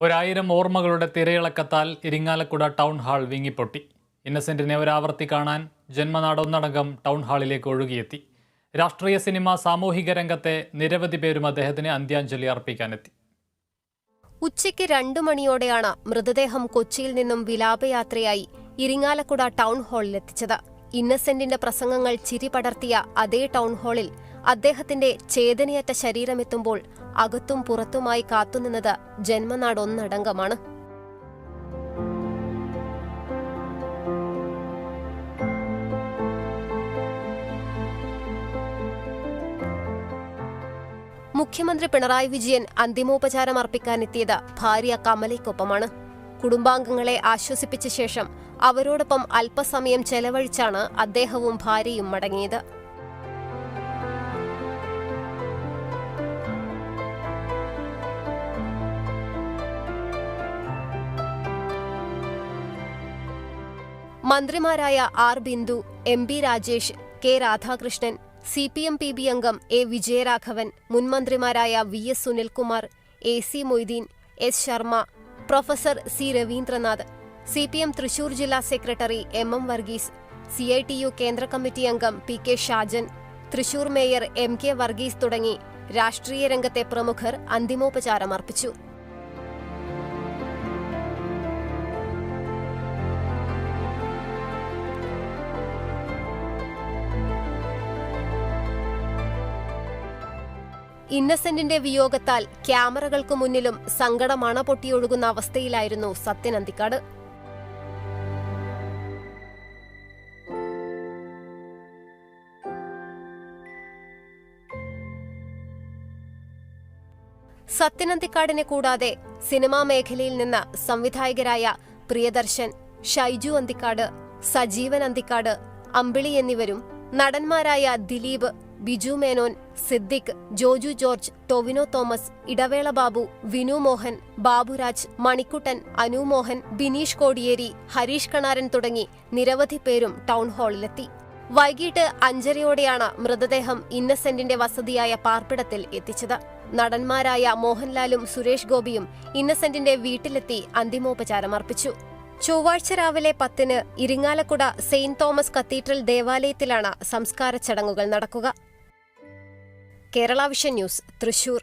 1000 ഓർമ്മകളുടെ തിരയിളക്കത്താൽ Irinjalakuda town hall വിങ്ങിപ്പൊട്ടി. ഇന്നസെന്റിനെ ഒരാവർത്തി കാണാൻ ജന്മനാടൊന്നടങ്കം town ഹാളിലേക്ക് ഒഴുകിയെത്തി. രാഷ്ട്രീയ, സിനിമ, സാമൂഹിക രംഗത്തെ നിരവധി പേരും അദ്ദേഹത്തിന് അന്ത്യാഞ്ജലി അർപ്പിക്കാനെത്തി. ഉച്ചയ്ക്ക് 2 മണിയോടെയാണ് മൃതദേഹം കൊച്ചിയിൽ നിന്നും വിലാപയാത്രയായി ഇരിങ്ങാലക്കുട ടൗൺ ഹാളിലെത്തിച്ചത്. ഇന്നസെന്റിന്റെ പ്രസംഗങ്ങൾ ചിരി പടർത്തിയ അതേ ടൗൺ ഹാളിൽ അദ്ദേഹത്തിന്റെ ചേതനയറ്റ ശരീരമെത്തുമ്പോൾ അകത്തും പുറത്തുമായി കാത്തുനിന്നത് ജന്മനാടൊന്നടങ്കമാണ്. മുഖ്യമന്ത്രി പിണറായി വിജയൻ അന്തിമോപചാരം അർപ്പിക്കാനെത്തിയത് ഭാര്യ കമലയ്ക്കൊപ്പമാണ്. കുടുംബാംഗങ്ങളെ ആശ്വസിപ്പിച്ച ശേഷം അവരോടൊപ്പം അല്പസമയം ചെലവഴിച്ചാണ് അദ്ദേഹവും ഭാര്യയും മടങ്ങിയത്. മന്ത്രിമാരായ R Bindu, M B Rajesh, K Radhakrishnan, CPM PB അംഗം എ വിജയരാഘവൻ, മുൻമന്ത്രിമാരായ VS Sunilkumar, AC Moideen, S Sharma, professor C Raveendranath, CPM Thrissur ജില്ലാ സെക്രട്ടറി MM വർഗീസ്, CITU കേന്ദ്ര കമ്മിറ്റി അംഗം PK Shajan, Thrissur mayor MK Varghese തുടങ്ങി രാഷ്ട്രീയ രംഗത്തെ പ്രമുഖർ അന്തിമോപചാരം അർപ്പിച്ചു. ഇന്നസെന്റിന്റെ വിയോഗത്താൽ ക്യാമറകൾക്ക് മുന്നിലും സങ്കടമണ പൊട്ടിയൊഴുകുന്ന അവസ്ഥയിലായിരുന്നു സത്യൻ അന്തിക്കാട്. സത്യൻ അന്തിക്കാടിനെ കൂടാതെ സിനിമാ മേഖലയിൽ നിന്ന് സംവിധായകരായ പ്രിയദർശൻ, ഷൈജു അന്തിക്കാട്, സജീവൻ അന്തിക്കാട്, അമ്പിളി എന്നിവരും നടന്മാരായ ദിലീപ്, ബിജു മേനോൻ, സിദ്ദിഖ്, ജോജു ജോർജ്, ടൊവിനോ തോമസ്, ഇടവേള ബാബു, വിനു മോഹൻ, ബാബുരാജ്, മണിക്കുട്ടൻ, അനു മോഹൻ, ബിനീഷ് കോടിയേരി, ഹരീഷ് കണാരൻ തുടങ്ങി നിരവധി പേരും ടൗൺ ഹാളിലെത്തി. വൈകിട്ട് 5:30-യോടെയാണ് മൃതദേഹം ഇന്നസെന്റിന്റെ വസതിയായ പാർപ്പിടത്തിൽ എത്തിച്ചത്. നടന്മാരായ മോഹൻലാലും സുരേഷ് ഗോപിയും ഇന്നസെന്റിന്റെ വീട്ടിലെത്തി അന്തിമോപചാരം അർപ്പിച്ചു. ചൊവ്വാഴ്ച രാവിലെ 10-ന് ഇരിങ്ങാലക്കുട സെയിന്റ് തോമസ് കത്തീഡ്രൽ ദേവാലയത്തിലാണ് സംസ്കാര ചടങ്ങുകൾ നടക്കുക. Kerala vision news, Thrissur.